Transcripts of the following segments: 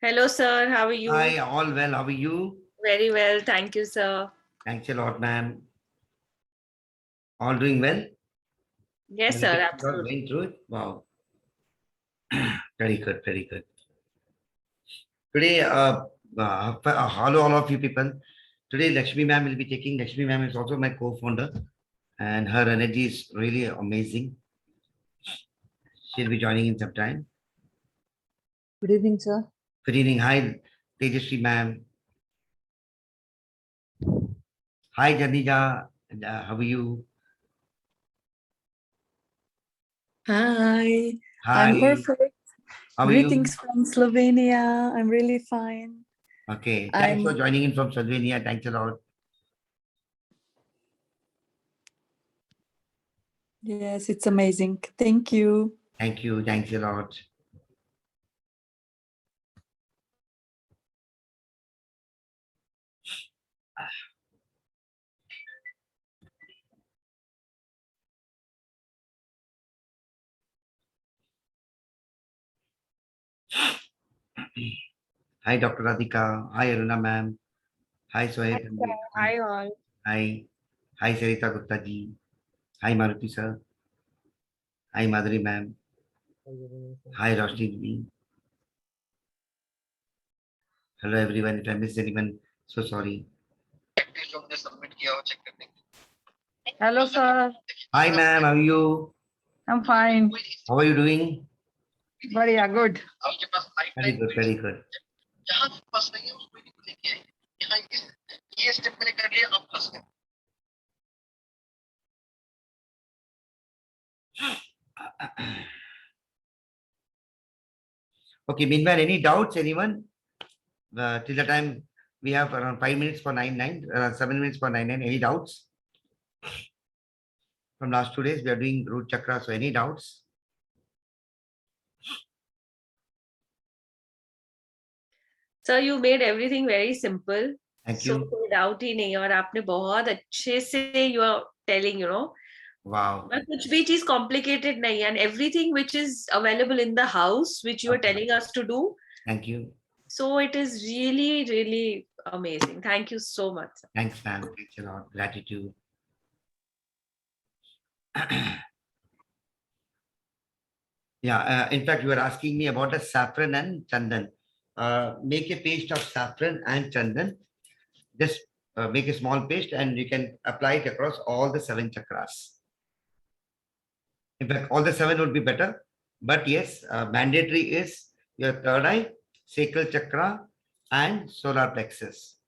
Hello, sir. How are you? Hi, all well. How are you? Very well. Thank you, sir. Thanks a lot, ma'am. All doing well? Yes, sir. Meditation not Absolutely. going through it? Wow. Very good, very good. Today, hello all of you people. Today, Lakshmi ma'am will be taking. Lakshmi ma'am is also my co-founder, and her energy is really amazing. She'll be joining in some time. Good evening, sir. Good evening. Hi, Tejasvi ma'am. Hi, Janija. How are you? Hi. Hi. I'm perfect. How are Greetings from Slovenia. I'm really fine. you? Okay. Thanks for I'm joining in from Slovenia. Thanks a lot. yes, it's amazing. Thank you. Thank you. Thanks a lot. Hi, Dr. Radhika. Hi, Aruna ma'am. Hi, Sohaib. Hi, all. Hi. Hi, Sarita Gupta ji. Hi, Maruti sir. Hi, Madhuri ma'am. Hi, Roshni ji. Hello, everyone. If I missed anyone, so sorry. Hello, sir. Hi, ma'am. How are you? I'm fine. How are you doing? Very good. Very good. Very good. Okay. Meanwhile, any doubts, anyone? Till the time we have around 5 minutes for 7 minutes for 9, Any doubts? From last 2 days, we are doing root chakra. So, any doubts? Sir, you made everything very simple. Thank So you. कोई doubt ही नहीं और आपने बहुत अच्छे से you are telling, Wow. but कुछ भी चीज complicated नहीं and everything which is available in the house which you are Okay. telling us to do. Thank you. So it is really, really amazing. Thank you so much, sir. Thanks, ma'am. Thanks a lot. Gratitude. Yeah, in fact, you were asking me about the saffron and chandan. Make a paste of saffron and chandan. Just make a small paste and you can apply it across all the 7 chakras. In fact, all the 7 would be better. But yes, mandatory is your third eye, sacral chakra, and solar plexus.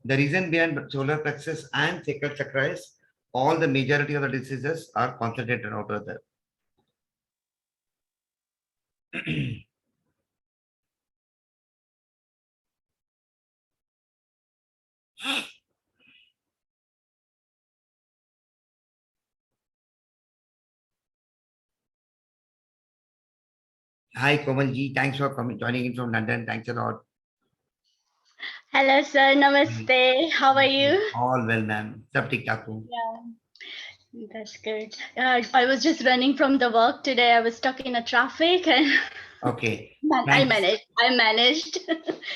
The reason behind solar plexus and sacral chakra is all the majority of the diseases are concentrated out of there. Hi, Komalji. Thanks for joining in from London. Thanks a lot. Hello, sir. Namaste. How are you? All well, ma'am. Sab theek thaak ho. Yeah, that's good. I was just running from the work today. I was stuck in a traffic and Okay. I Thanks. managed.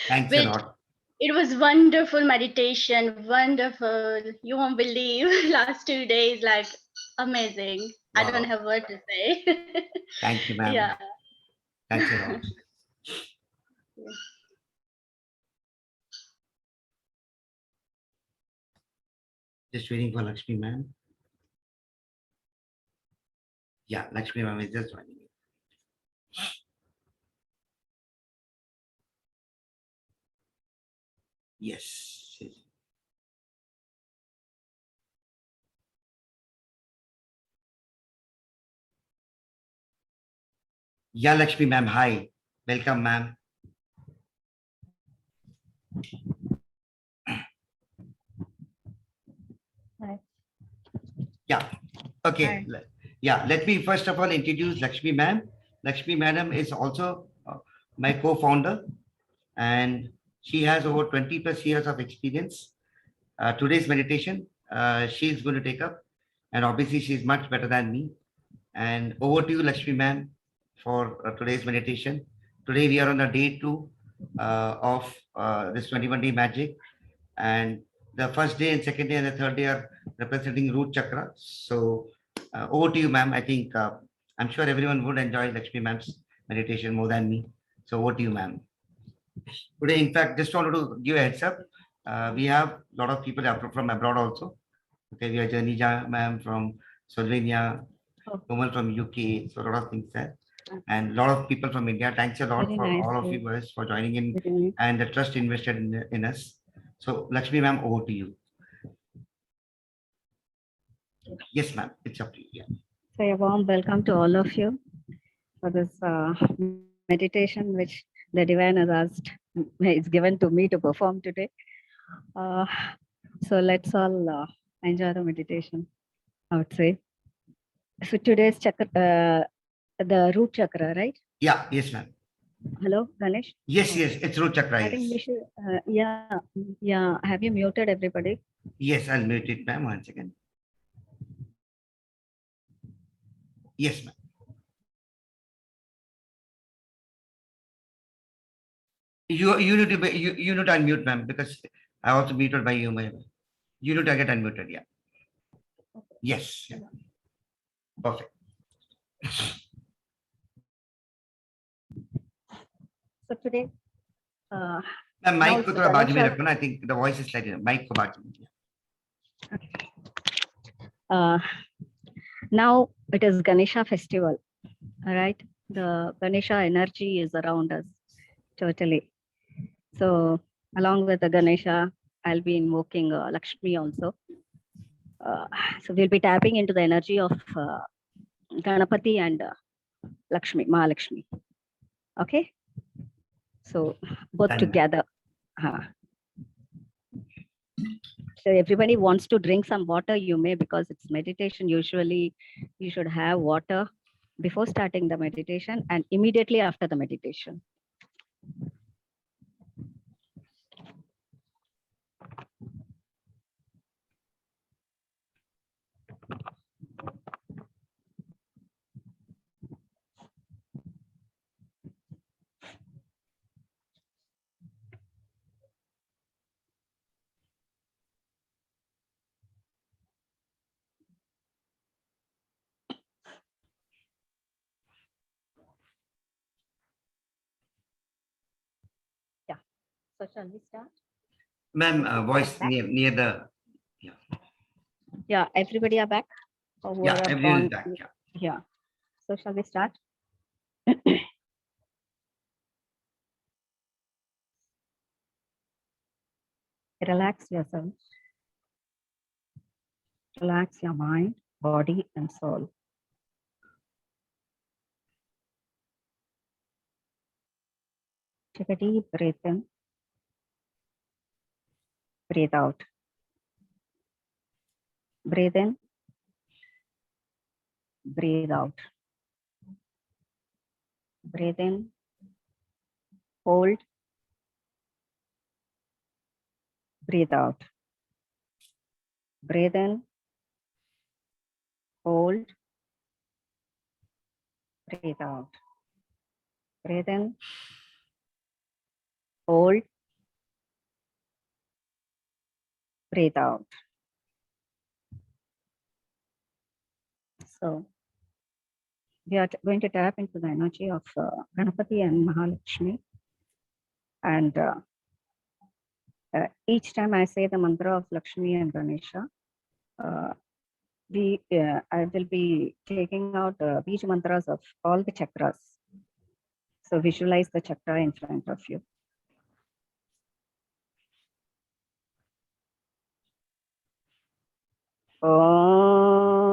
Thanks a Which lot. it was wonderful meditation. Wonderful. You won't believe last 2 days, like amazing. I don't Wow. have word to say. Thank you, ma'am. Yeah. Thanks a lot. Just waiting for Lakshmi, ma'am. Yeah, Lakshmi, ma'am is just joining. Yes. Yeah, Lakshmi, ma'am. Hi. Welcome, ma'am. Hi. Yeah. Okay. Hi. Yeah. Let me first of all introduce Lakshmi, ma'am. Lakshmi, madam, is also my co-founder, and she has over 20 plus years of experience. Today's meditation, she's going to take up, and obviously she's much better than me. And over to you, Lakshmi, ma'am, for today's meditation. Today we are on a day 2 of this 21-day magic. And the first day and second day and the third day are representing root chakra. So over to you, ma'am. I think I'm sure everyone would enjoy Lakshmi ma'am's meditation more than me. So over to you, ma'am. Today, in fact, just wanted to give a heads up. We have a lot of people from abroad also. Okay, we have Janija ma'am from Slovenia, Oh. woman from UK, so a lot of things there. And a lot of people from India. Thanks a lot Very for nice, all of sir. you guys for joining in Good evening. and the trust invested in us. So Lakshmi ma'am, over to you. Yes, ma'am, it's up to you. Yeah. So a warm welcome to all of you for this meditation which the divine has asked, it's given to me to perform today. So let's all enjoy the meditation, I would say. So today's chakra, the root chakra, right? Yeah, yes, ma'am. Hello, Ganesh? Yes, yes, it's root chakra. I think we Yes, should, yeah. Have you muted everybody? yes, I'll mute it, ma'am, once again. Yes, ma'am. You need to be, you need to unmute, ma'am, because I also muted by you, ma'am. You need to get unmuted, yeah. Yes, yeah. Perfect. So today, Ma'am, now mic it's को थोड़ा बाजू में Ganesha- रखो ना. I think the voice is slightly. Mic को बाजू में. now it is Ganesha festival, all right? The Ganesha energy is around us totally. So along with the Ganesha, I'll be invoking Lakshmi also. So we'll be tapping into the energy of Ganapati and Lakshmi, Mahalakshmi. Okay? So both Done. together. So everybody wants to drink some water, you may, because it's meditation. Usually you should have water before starting the meditation and immediately after the meditation. So shall we start? Ma'am, voice near the. Yeah, everybody are back? Or who Yeah, are everyone is on- back. Yeah. Yeah. So shall we start? Relax yourself. Relax your mind, body, and soul. Take a deep breath in. Breathe out. Breathe in. Breathe out. Breathe in. Hold. Breathe out. Breathe in. Hold. Breathe out. Breathe in. Hold. Breathe out. So we are going to tap into the energy of Ganapati and Mahalakshmi. And each time I say the mantra of Lakshmi and Ganesha, I will be taking out the Bij mantras of all the chakras. So visualize the chakra in front of you. Om.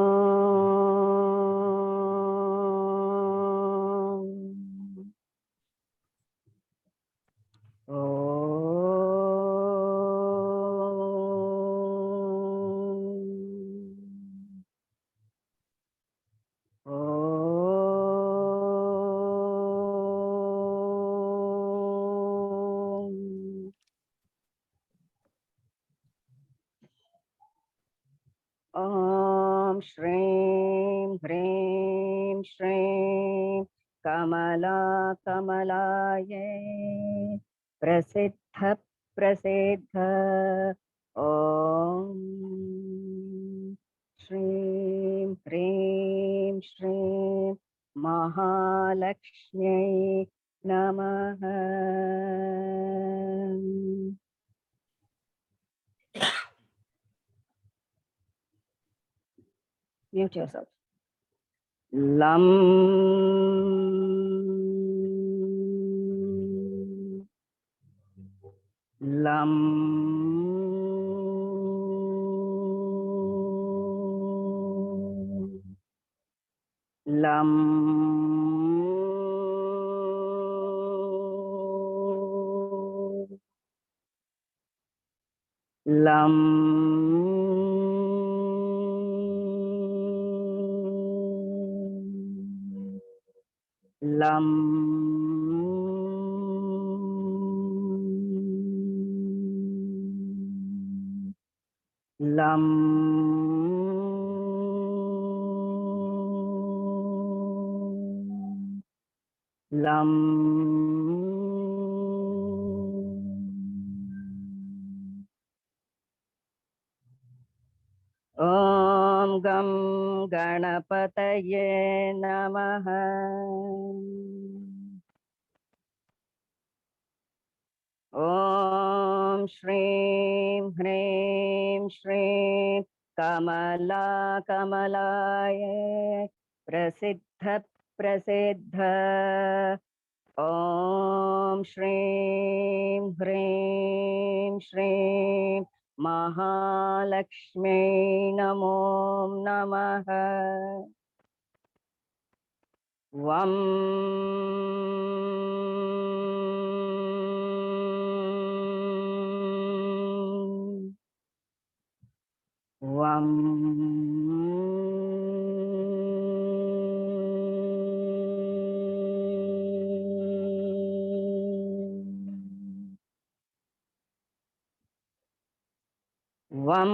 Om Shrim Hrim Shrim Kamala Kamalaye प्रसिद्ध प्रसिद्ध ॐ श्रीं ह्रीं श्रीं महालक्ष्म्यै नमः। Mute yourself. Lam Lam Lam Lam Lam Lam Lam Om Gam Ganapataye Namaha. Om Shrim Hrim Shrim Kamala Kamalaye Prasiddha Prasiddha. Om Shrim Hrim Shrim Mahalakshmi Namo Namaha. Vam Vam Vam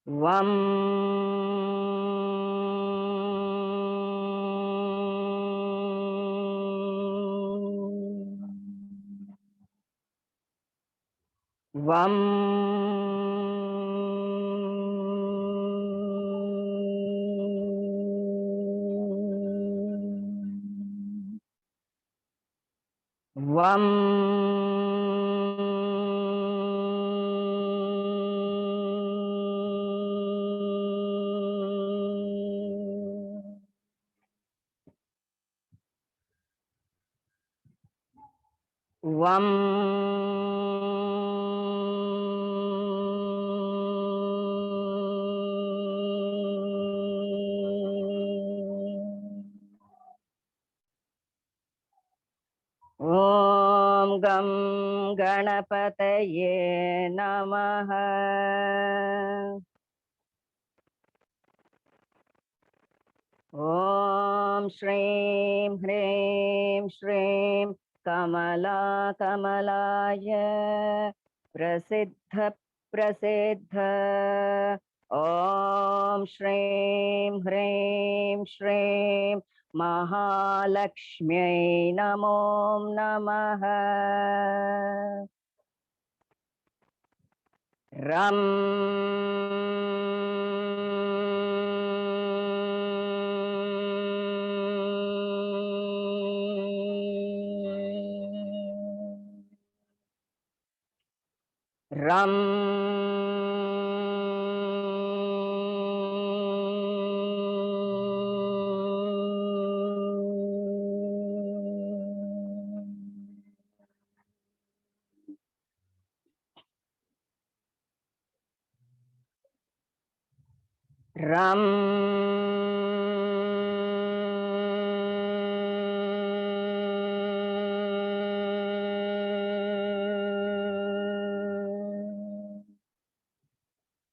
Vam Vam Vam Vam Om Gam Ganapataye Namaha. Om Shrim Hrim Shrim Kamala Kamalaya Prasiddha Prasiddha. Om Shrim Hrim Shrim Mahalakshmi Namo Namaha. Ram Ram Ram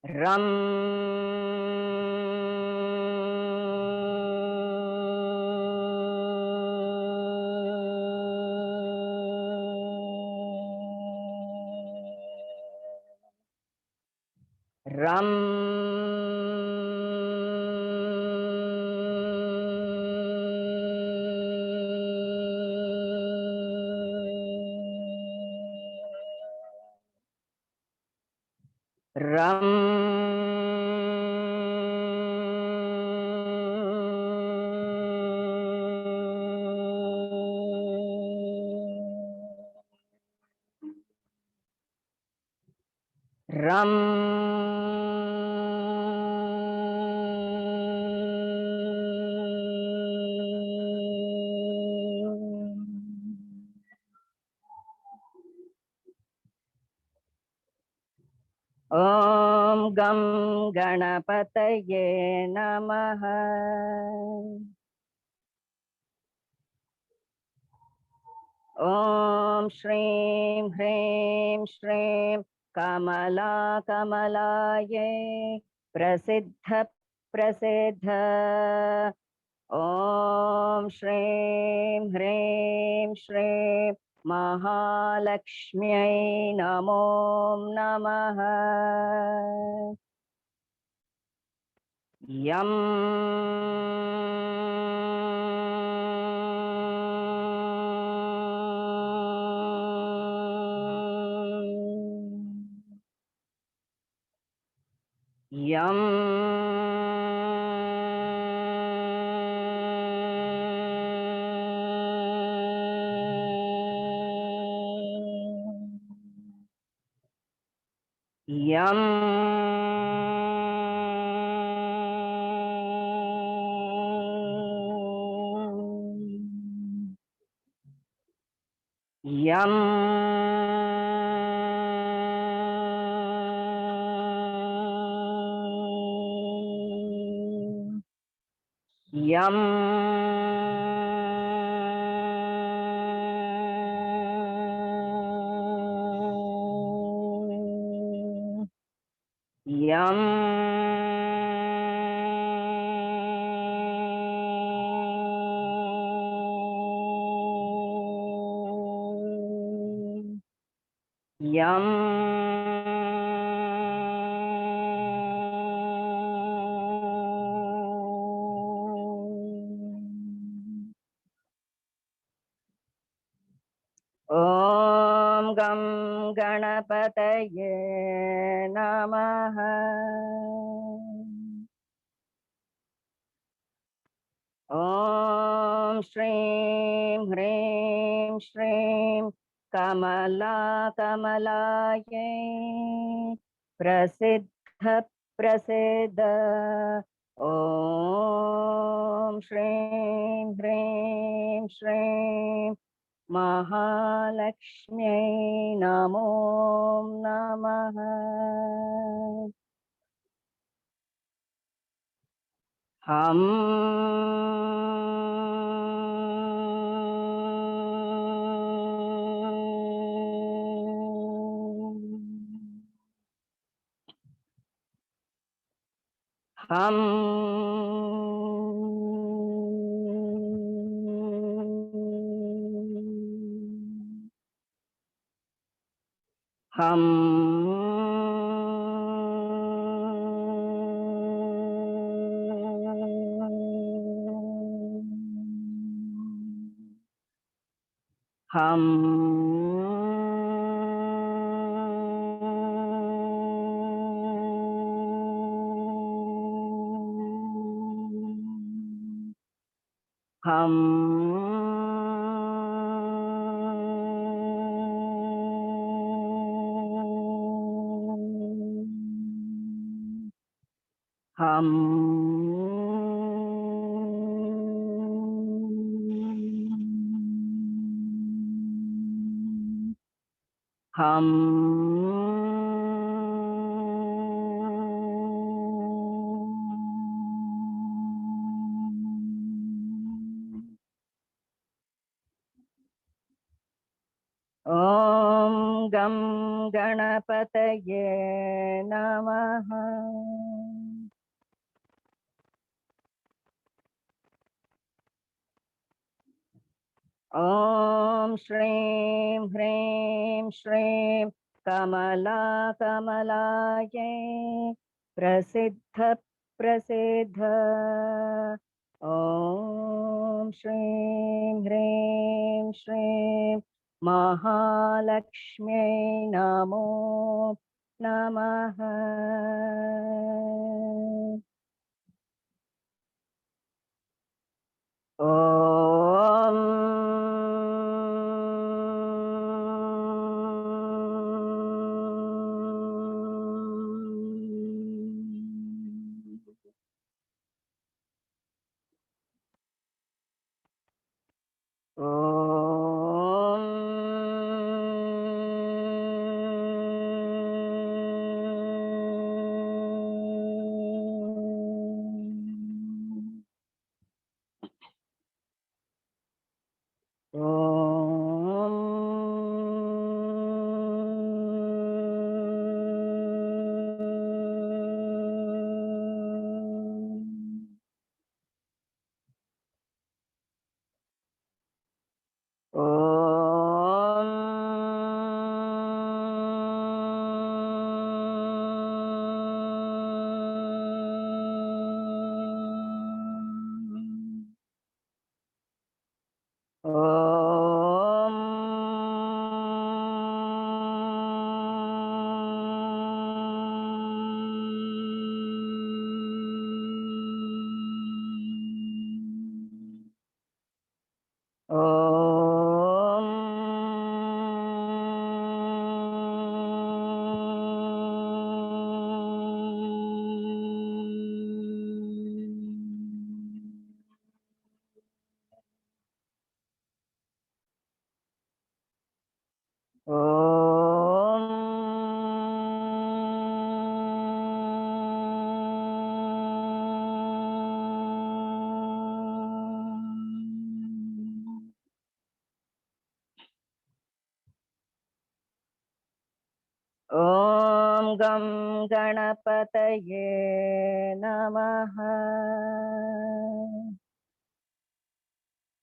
Ram Ram Ram Ram Om Gam Ganapataye Namaha. Om Shrim Hrim Shrim Kamala Kamalaye Prasiddha Prasiddha. Om Shrim Hrim Shrim Mahalakshmi Namo Namaha. Yam Yam Yam Yam Yam Yam Yam Om Gam Ganapataye Namaha. Om Shrim Hrim Shrim Kamala Kamalaye Prasiddha Prasiddha. Om Shrim Hrim Shrim Mahalakshmi Namo Namaha. Om Gam Ganapataye Namaha. Om Shrim Hrim Shrim Kamala Kamalaye Prasiddha Prasiddha. Om Shrim Hrim Shrim Mahalakshmi Namo Namaha. Om Gam Ganapataye Namaha.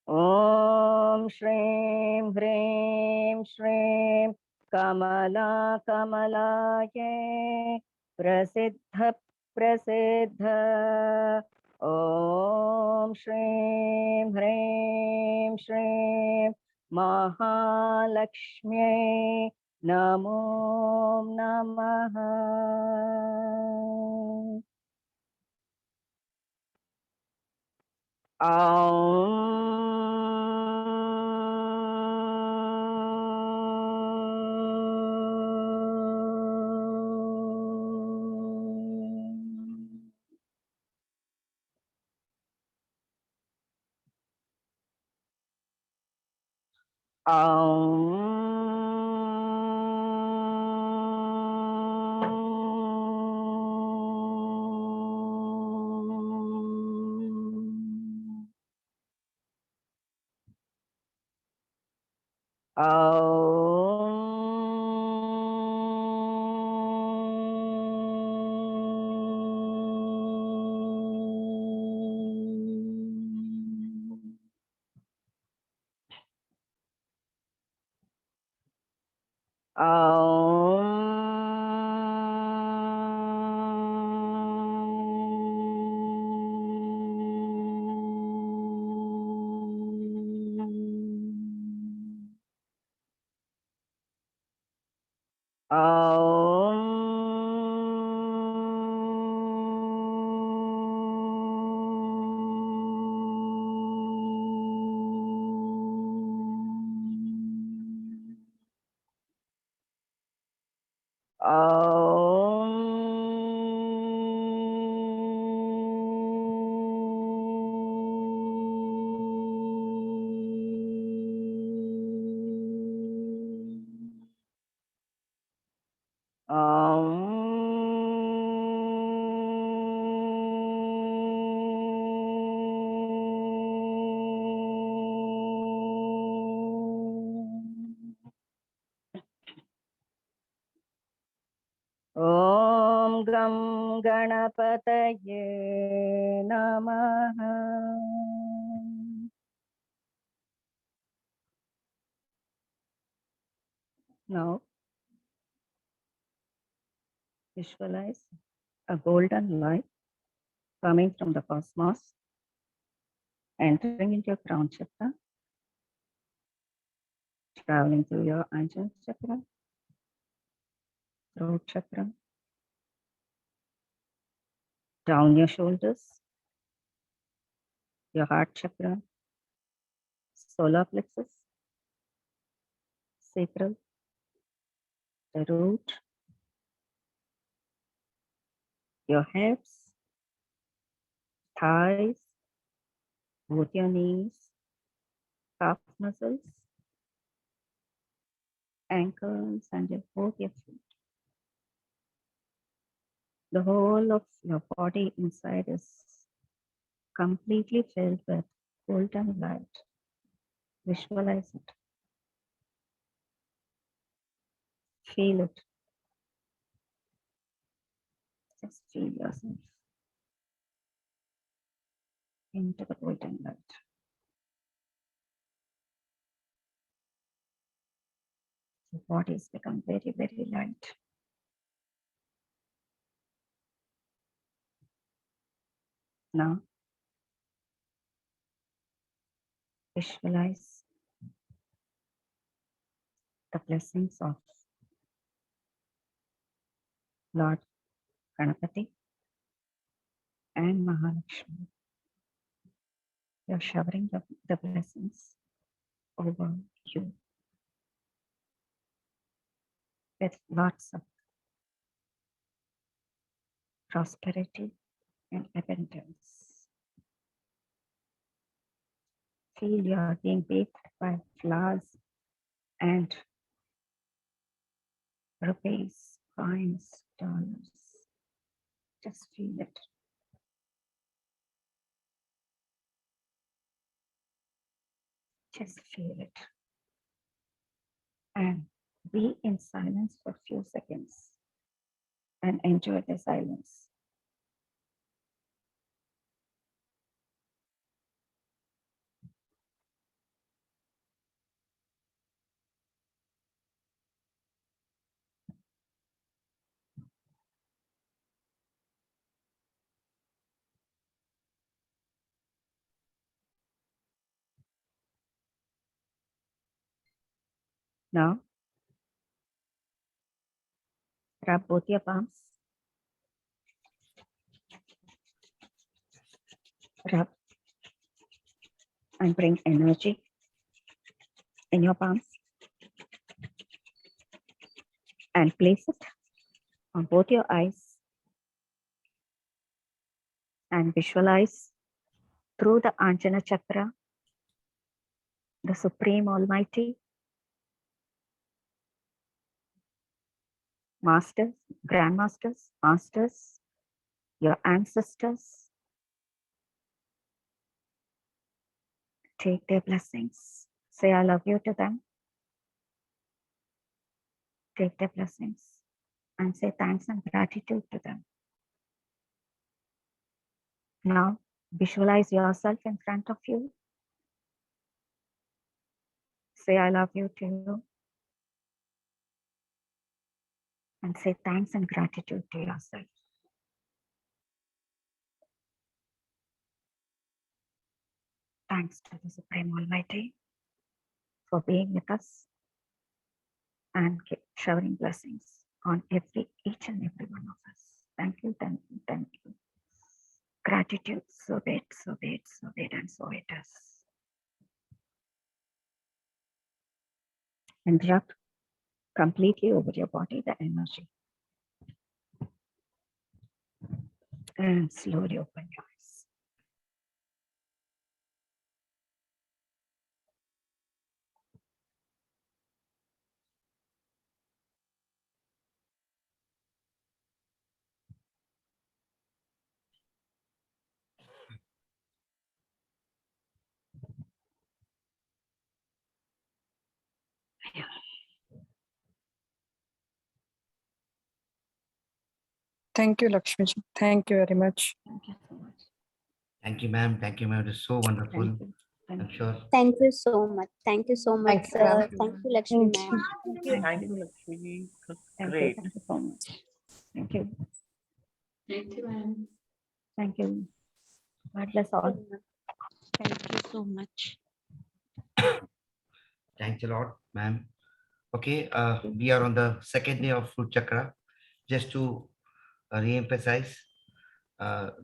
Om Shrim Hrim Shrim Kamala Kamalaye Prasiddha Prasiddha. Om Shrim Hrim Shrim Mahalakshmi Namo Namaha. Aum. Aum. Aum. Aum. Aum. Aum. Aum. Om Gam Ganapataye Namaha. Now visualize a golden light coming from the cosmos, entering into your crown chakra, traveling through your Ajna chakra, throat chakra, down your shoulders, your heart chakra, solar plexus, sacral, the root, your hips, thighs, both your knees, calf muscles, ankles, and both your feet. The whole of your body inside is completely filled with golden light. Visualize it. Feel it. Just feel yourself into the golden light. Your body has become very, very light. Now, visualize the blessings of Lord Ganapati and Mahalakshmi. You're showering the blessings over you with lots of prosperity and abundance. Feel you are being baked by flowers and rupees, coins, dollars. Just feel it. Just feel it. And be in silence for a few seconds. and enjoy the silence. Now, rub both your palms. Rub and bring energy in your palms and place it on both your eyes and visualize through the Anjana Chakra, the Supreme Almighty, Masters, Grandmasters, Masters, your ancestors. Take their blessings. Say, I love you to them. Take their blessings and say thanks and gratitude to them. Now, visualize yourself in front of you. Say, I love you too. And say thanks and gratitude to yourself. Thanks to the Supreme Almighty for being with us and showering blessings on each and every one of us. Thank you, thank you, thank you. Gratitude, so be it, so be it, so be it, and so it is. And rub completely over your body the energy. And slowly open your eyes. Thank you, Lakshmi. Thank you very much. Thank you so much. Thank you, ma'am. Thank you, ma'am. It is so wonderful. Thank you. I'm Thank you. sure. Thank you so much. Thank you so much, Thank you, ma'am. sir. Thank you, Lakshmi Thank ma'am. Thank you. Lakshmi. It was Thank great. you. Thank you so much. Thank you. Thank you, ma'am. Thank you. God bless all. Thank you so much. Thanks a lot, ma'am. Okay, we are on the second day of Fruit Chakra. Just to re-emphasize,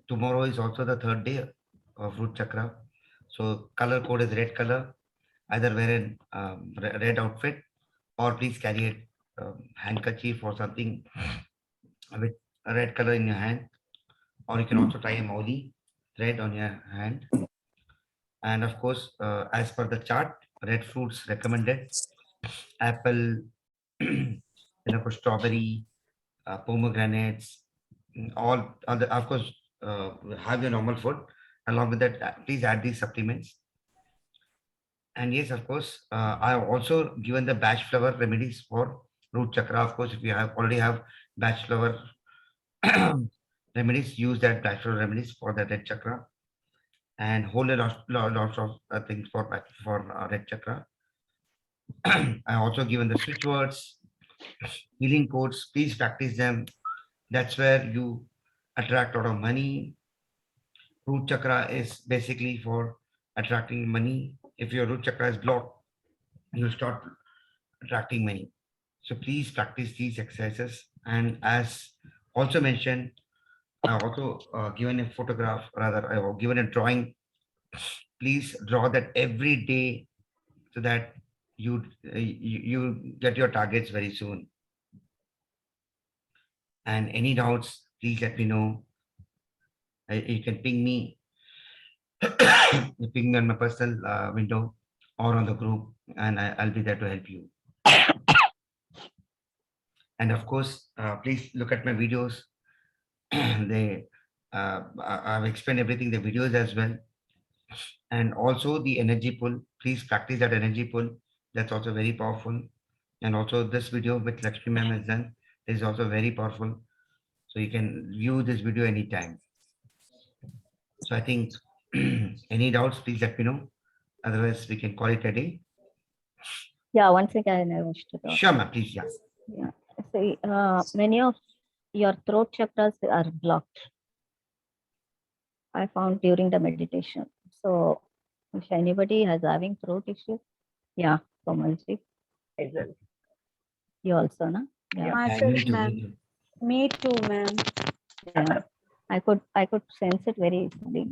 tomorrow is also the third day of Fruit Chakra. So color code is red color. Either wear an red outfit or please carry a handkerchief or something with a red color in your hand. Or you can also tie a mauli red on your hand. And of course, as per the chart, red fruits recommended. Apple, strawberry, pomegranates, all other, of course, have your normal food. Along with that, please add these supplements. And yes, of course, I have also given the batch flower remedies for root chakra. Of course, if you have already have batch flower remedies, use that batch flower remedies for the red chakra. And whole lots of things for red chakra. I also given the switch words, healing codes. Please practice them. That's where you attract a lot of money. Root chakra is basically for attracting money. If your root chakra is blocked, you'll start attracting money. So please practice these exercises. And as also mentioned, I also given a photograph, rather I have given a drawing. Please draw that every day so that you get your targets very soon. And any doubts, please let me know. You can ping me, ping me on my personal window or on the group, and I'll be there to help you. And of course, please look at my videos. I've explained everything, the videos as well. And also the energy pull, please practice that energy pull. That's also very powerful. And also this video with Lakshmi ma'am has done is also very powerful. so you can view this video anytime. So I think any doubts, please let me know. Otherwise, we can call it a day. Yeah, once again, I wish to talk. Sure, ma'am, please, yeah. Yeah. See, many of your throat chakras are blocked. I found during the meditation. So if anybody has having throat issue, yeah, Komalji, you also, na? Yeah. Myself, me too, ma'am. me too. Me too, ma'am. Yeah. I could sense it very easily.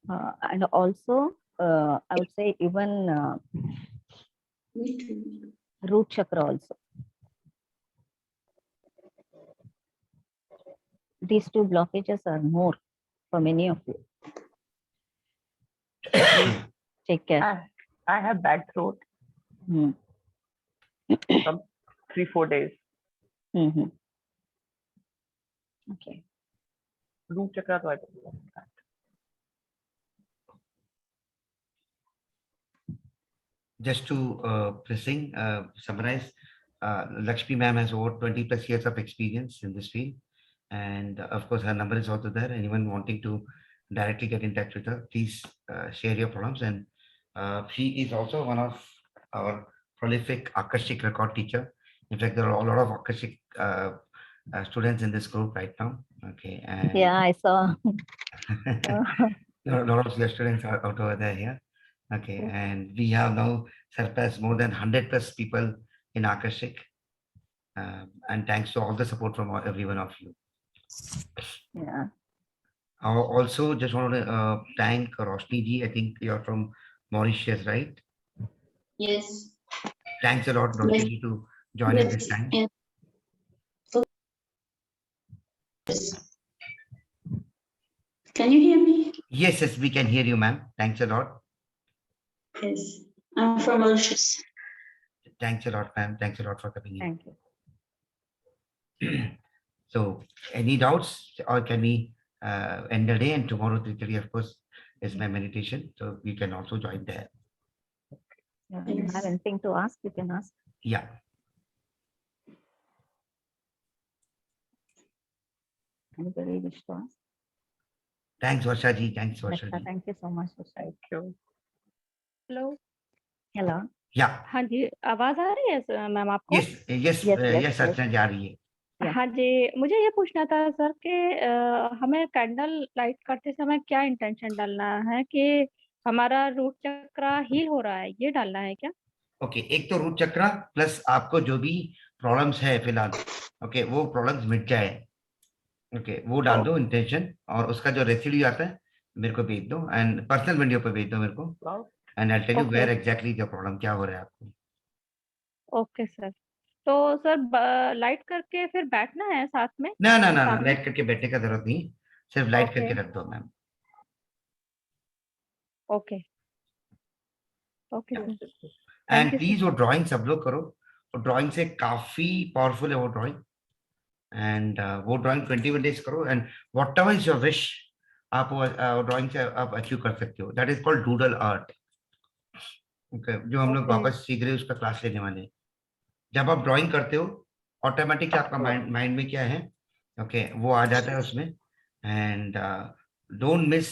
And also, I would say even root chakra also. These two blockages are more for many of you. Please take care. I have bad throat Hmm. from 3-4 days. Mhm. Okay. Root chakra, so I don't know that. Just to summarize, Lakshmi ma'am has over 20 plus years of experience in this field. And of course, her number is also there. Anyone wanting to directly get in touch with her, please share your problems. And she is also one of our prolific Akashic record teacher. In fact, there are a lot of Akashic students in this group right now. Okay. And Yeah, I saw. a lot of your students are out over there here. Okay. And we have now surpassed more than 100 plus people in Akashic. And thanks to all the support from every one of you. Yeah. I also just want to thank Roshni ji. I think you're from Mauritius, right? Yes. Thanks a lot, Roshni ji, to join at this time. Yes. Can you hear me? Yes, yes, we can hear you, ma'am. Thanks a lot. Yes. I'm from Mauritius. Thanks a lot, ma'am. Thanks a lot for coming in. Thank you. So, any doubts, or can we end the day? And tomorrow, 3:30, of course, is my meditation. So you can also join there. Yeah, you have Yes. anything to ask, you can ask. Yeah. Anybody wish to ask? Thanks, Varsha ji. Thanks, Varsha Lakshya, ji. thank you so much. Thank you. Hello Hello. Yeah. हाँ जी आवाज आ रही है ma'am आपको Yes, yes, yes, अर्चना जी आ रही है. Yeah. हाँ जी मुझे ये पूछना था सर कि हमें कैंडल लाइट करते समय क्या इंटेंशन डालना है कि हमारा रूट चक्रा हील हो रहा है ये डालना है क्या? ओके एक तो रूट चक्रा प्लस आपको जो भी प्रॉब्लम्स है फिलहाल ओके वो प्रॉब्लम्स मिट जाए ओके वो डाल दो इंटेंशन और उसका जो रेसिड्यू आता है मेरे को भेज दो एंड पर्सनल वीडियो पे भेज दो मेरे को and I tell you where exactly the problem क्या हो रहा है आपको. ओके सर तो सर लाइट करके फिर बैठना है साथ में? ना ना ना लाइट करके बैठने का जरूरत नहीं सिर्फ लाइट Okay. करके रख दो ma'am. Okay okay sir and you, please वो ड्राइंग सब लोग करो और ड्राइंग से काफी पावरफुल है वो ड्राइंग एंड वो ड्राइंग 21 डेज करो and what ever is your wish आप वो ड्राइंग से आप अचीव कर सकते हो. That is called doodle art. Okay जो हम लोग Okay. वापस सीख रहे हैं उसका क्लास लेने वाले हैं. जब आप ड्राइंग करते हो ऑटोमेटिकली आपका माइंड में क्या है ओके वो आ जाता है उसमें and don't miss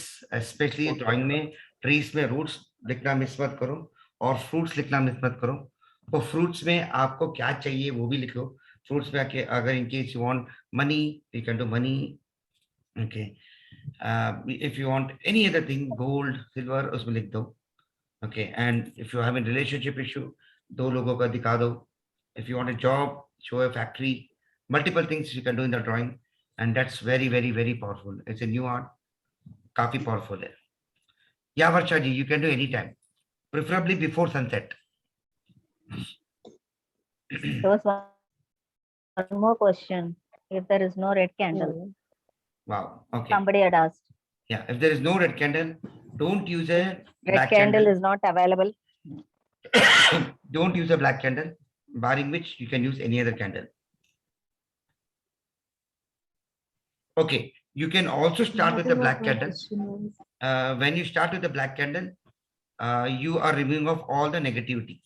specially drawing में ट्रीज में रूट्स लिखना मिस मत करो और फ्रूट्स लिखना मिस मत करो. तो फ्रूट्स में आपको क्या चाहिए वो भी लिखो. फ्रूट्स में आके अगर in case you want money you can do money okay if you want any other thing gold silver उसमें लिख दो okay and if you have a relationship issue दो लोगों का दिखा दो. If you want a job, show a factory, multiple things you can do in the drawing, and that's very, very, very powerful. It's a new art, काफी powerful है. Yeah, Varsha ji, you can do any time, preferably before sunset. There was one more question. If there is no red candle, Wow. Okay. somebody had asked. Yeah, if there is no red candle, don't use a Red black candle candle. is not available. Don't use a black candle, barring which you can use any other candle. Okay, you can also start with the black candle. When you start with the black candle, you are removing off all the negativity.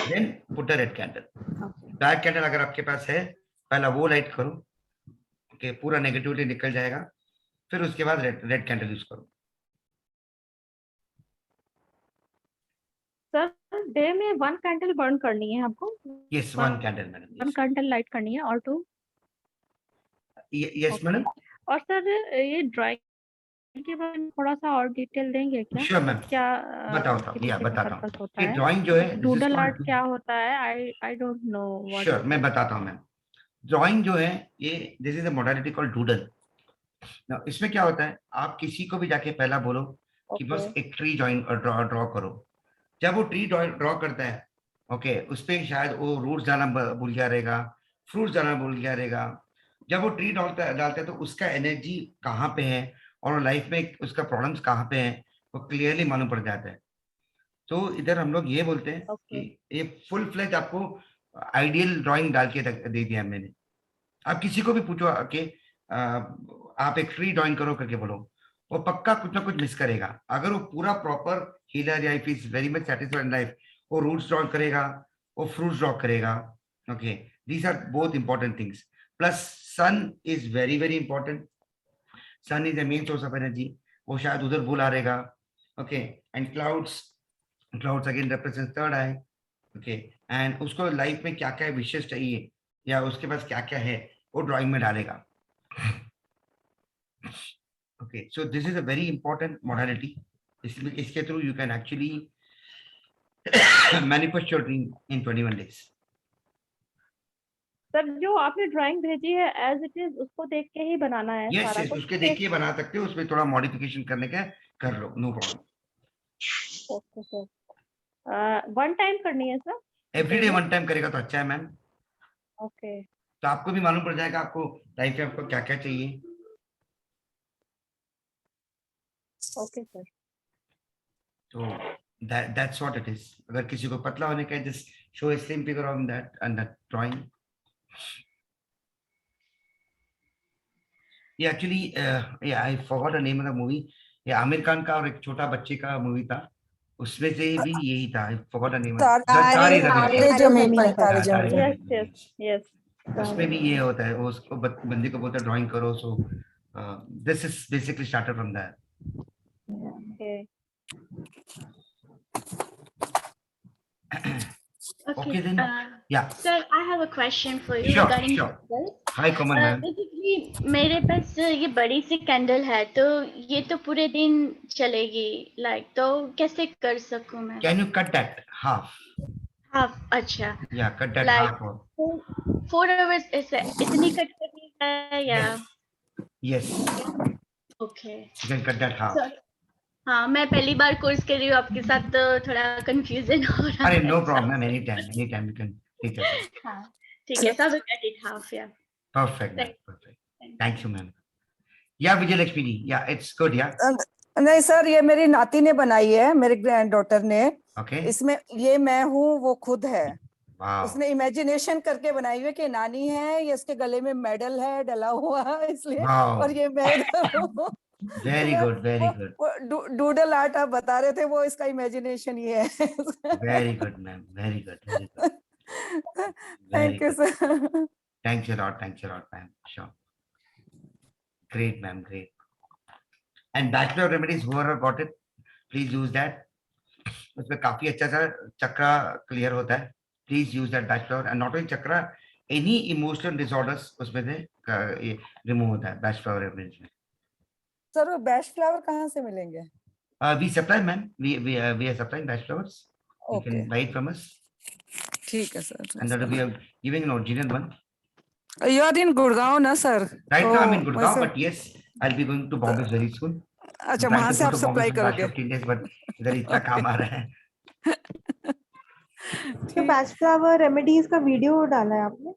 Then put the red candle. Okay. Black candle अगर आपके पास है पहला वो light करो okay, पूरा negativity निकल जाएगा। फिर उसके बाद रेड कैंडल यूज करो। सर डे में 1 कैंडल बर्न करनी है हमको? Yes, 1 candle madam. 1 candle light करनी है और 2? Yes madam. और सर ये ड्राइंग के बारे में थोड़ा सा और डिटेल देंगे क्या? श्योर मैम, क्या बताता हूँ, या बताता हूँ। पर्पस होता ये है? ड्राइंग जो है, डूडल आर्ट क्या होता है? I don't know what. Sure, मैं बताता हूँ मैम। ड्राइंग जो है ये, this is a modality called doodle. इसमें क्या होता है, आप किसी को भी जाके पहला बोलो कि बस एक ट्री ड्रॉ करो। जब वो ट्री ड्रॉ करता है, ओके, उस पे शायद वो रूट्स जाना भूल गया रहेगा, फ्रूट्स जाना भूल गया रहेगा। जब वो ट्री डालता है तो उसका एनर्जी कहाँ पे है और लाइफ में उसका प्रॉब्लम्स कहाँ पे है, वो क्लियरली मालूम पड़ जाता है। तो इधर हम लोग ये बोलते हैं कि ये फुल फ्लेज आपको आइडियल ड्राइंग डाल के दे दिया मैंने। आप किसी को भी पूछो कि आप एक ट्री ड्राइंग करो करके बोलो, वो पक्का कुछ ना कुछ मिस करेगा। अगर वो पूरा प्रॉपर हीलर या if is very much satisfied in life, वो रूट्स ड्रॉ करेगा, वो फ्रूट्स ड्रॉ करेगा। Okay, these are both important things. Plus sun is very very important. Sun is the main source of energy, वो शायद उधर बुला रहेगा। Okay, and clouds again represent third eye. Okay, and उसको life में क्या क्या विशेष चाहिए या उसके पास क्या क्या है वो ड्राइंग में डालेगा। Okay, so this is a very important modality. इसके through you can actually manifest your dream in 21 days. Sir जो आपने ड्राइंग भेजी है एज इट इज उसको देख के ही बनाना है? Yes, सारा yes, कुछ? उसके देख के बना सकते हो, उसमें थोड़ा मॉडिफिकेशन करने का कर लो, no problem. Okay sir. 1 time करनी है सर? एवरीडे 1 टाइम करेगा तो अच्छा है मैम। ओके, तो आपको भी मालूम पड़ जाएगा आपको लाइफ में आपको क्या क्या चाहिए। Okay sir. तो that's what it is. अगर किसी को पतला होने का, just show a slim figure on that and that drawing. ये actually I forgot the name of the movie. ये आमिर खान का और एक छोटा बच्चे का मूवी था, उसमें से भी यही था। I forgot the name. तारे जमीन पर, तारे तारे जमीन यस जमीन। Yes yes. उसमें भी ये होता है, वो उसको बंदी को बोलता है ड्राइंग करो। So this is basically started from that. Okay Okay then. Yeah. Sir, I have a question for you Sure, regarding sure. candles. Hi, Komal ma'am. Basically, मेरे पास ये बड़ी सी कैंडल है, तो ये तो पूरे दिन चलेगी, लाइक, तो कैसे कर सकूं मैं? Can you cut that half? हाँ, अच्छा। Yeah, cut that Like, half. 4 hours ऐसे इतनी कट करनी है या? Yes. Okay. You can cut that half. So, हाँ, मैं पहली बार कोर्स कर रही हूँ आपके साथ, तो थोड़ा कंफ्यूजन हो रहा अरे है। no problem, ma'am. Anytime you can take it. हाँ, ठीक है, सब कट इट हाफ या। Perfect, ma'am. Perfect. Thank you, ma'am. Yeah, Vijay Lakshmi ji. Yeah, it's good. Yeah. नहीं सर, ये मेरी नाती ने बनाई है, मेरी ग्रैंड डॉटर ने। Okay. इसमें ये मैं हूँ, वो खुद है। Wow. उसने इमेजिनेशन करके बनाई हुई कि नानी है, ये इसके गले में मेडल है डला हुआ इसलिए। Wow. और ये मैं इधर हूँ। Very good, very good. Doodle art आप बता रहे थे, वो इसका इमेजिनेशन ये है। Very good, ma'am. Very good, very good. Thank you sir. Thanks a lot, ma'am. Sure. Great, ma'am. Great. And Bachelor Remedies, whoever got it, please use that. उसमें काफी अच्छा सा चक्रा क्लियर होता है। Please use that Bachelor, and not only chakra, any emotional disorders उसमें से remove होता है Bachelor Remedies में। सर वो बैश फ्लावर कहाँ से मिलेंगे? We supply, ma'am. We are supplying batch flowers. You Okay. can buy it from us, ठीक है sir. and that we are giving an original one. You are in Gurgaon ना sir? Right now I'm in तो Gurgaon, वैसे- but yes, I'll be going to Bombay very soon. अच्छा, I'm trying वहाँ to से go आप to Bombay supply for the last करोगे? 15 days, but इधर इतना काम आ रहा है। तो बैच फ्लावर रेमेडीज का वीडियो डाला है आपने?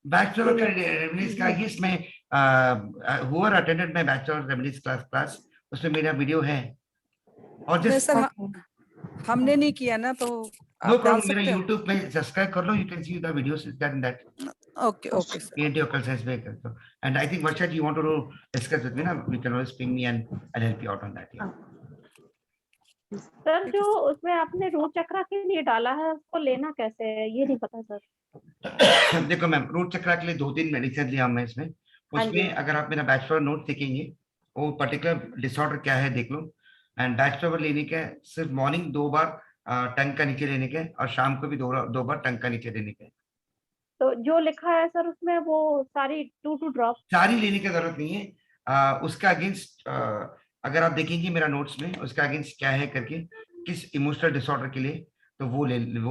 Bachelor of Remedies का yes, मैं whoever attended my Bachelor of Remedies class उसमें मेरा वीडियो है। और नहीं just सर, हमने नहीं किया ना, तो no आप डाल problem, मेरा सकते हो? YouTube में सब्सक्राइब कर लो, you can see the videos in that. Okay okay sir. ENT or science में कर दो। And I think Varsha, you want to discuss with me ना? You can always ping me and I'll help you out on that. Yeah. Sir, जो उसमें आपने root चक्रा के लिए डाला है उसको लेना कैसे है, ये नहीं पता सर। देखो मैम, रूट चक्रा के लिए 2-3 मेडिसिन लिया हमने इसमें। हाँ जी। उसमें अगर आप मेरा बैचलर नोट देखेंगे, वो पर्टिकुलर डिसऑर्डर क्या है देख लो। एंड बैचलर लेने का है, सिर्फ मॉर्निंग 2 बार टंग का नीचे लेने का है, और शाम को भी 2 बार टंग का नीचे लेने का है। तो जो लिखा है सर उसमें वो सारी 2 ड्रॉप सारी लेने की जरूरत नहीं है। उसका अगेंस्ट अगर आप देखेंगे मेरा नोट्स में, उसका अगेंस्ट क्या है करके, किस इमोशनल डिसऑर्डर के लिए, तो वो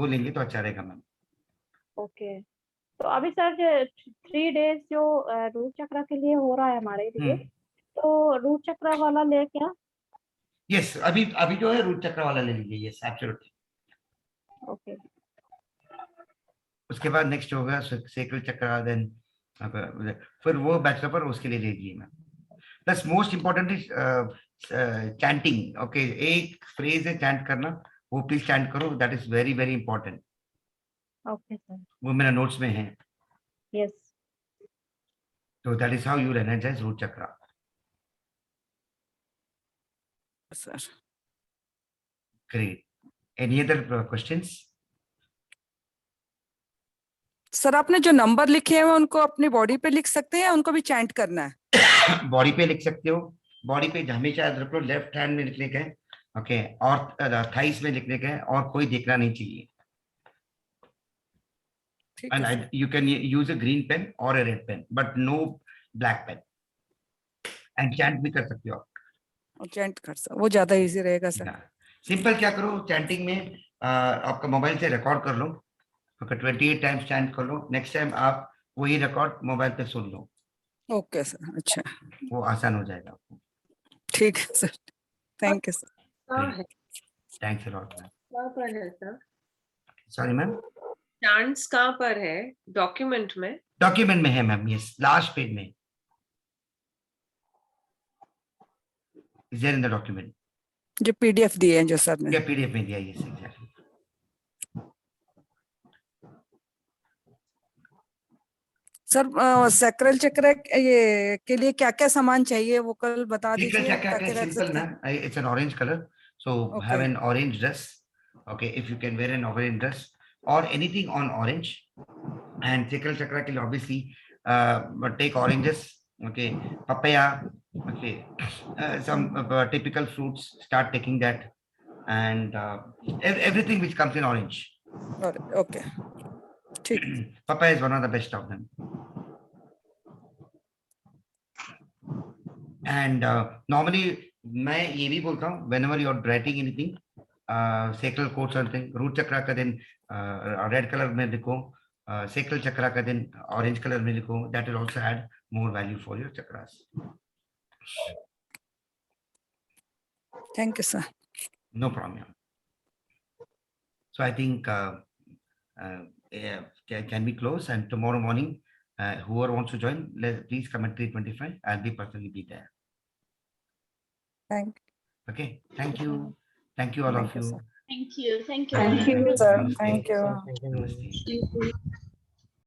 लेंगे तो अच्छा रहेगा मैम। ओके। तो अभी सर 3 डेज जो रूट चक्र के लिए हो रहा है हमारे लिए, तो रूट चक्र वाला ले क्या? यस, अभी जो है रूट चक्र वाला ले लीजिए। Yes absolutely. ओके। उसके बाद नेक्स्ट होगा सेक्रल चक्र, देन फिर वो बैचलर पर उसके लिए ले लीजिए ma'am. Plus most important is chanting. Okay, एक फ्रेज है चैंट करना, वो प्लीज चैंट करो, that is very very important. Okay sir. वो मेरा नोट्स में है। यस। तो that is how you energize root chakra. Sir great. Any other questions? Sir आपने जो नंबर लिखे हैं उनको अपनी बॉडी पे लिख सकते हैं या उनको भी चैंट करना है? बॉडी पे लिख सकते हो। बॉडी पे हमेशा याद रखो लेफ्ट हैंड में लिखने का है, ओके, और थाइस में लिखने का है, और कोई देखना नहीं चाहिए। And you can use a green pen or a red pen, but no black pen. And chant भी कर सकते हो आप। चैंट कर सकते, वो ज्यादा इजी रहेगा सर। सिंपल क्या करो चैंटिंग में, आपका मोबाइल से रिकॉर्ड कर लो, ओके, 28 टाइम्स चैंट कर लो। नेक्स्ट टाइम आप वही रिकॉर्ड मोबाइल पे सुन लो। Okay sir. अच्छा, वो आसान हो जाएगा आपको। ठीक है sir, thank you sir. Thanks a lot ma'am. कहाँ पर है सर? सॉरी मैम, चांट्स कहाँ पर है डॉक्यूमेंट में? डॉक्यूमेंट में है मैम। यस, लास्ट पेज में। Is there in the document? जो पीडीएफ दिए हैं जो सर ने। या पीडीएफ में दिया? Yes exactly. सर सैक्रल चक्र ये के लिए क्या क्या सामान चाहिए वो कल बता Secret दीजिए chakra ताकि is रख simple, सकते हैं। ma'am. It's an orange color, so have an orange dress. Okay, if you can wear an orange dress or anything on orange. And sacral chakra can obviously take oranges. Okay, papaya. Okay, some typical fruits. Start taking that, and everything which comes in orange. Okay, ठीक। Papaya is one of the best of them. And normally मैं ये भी बोलता हूँ, whenever you are writing anything, sacral quote something, root chakra का दिन red color में लिखो, sacral chakra का दिन orange color में लिखो, that will also add more value for your chakras. Thank you, sir. No problem. So I think can we close, and tomorrow morning whoever wants to join, please come at 3:25. I'll be personally be there. Okay, thank you all of you. Thank you. Thank you. Thank you, sir. Namaste. Thank you. Namaste.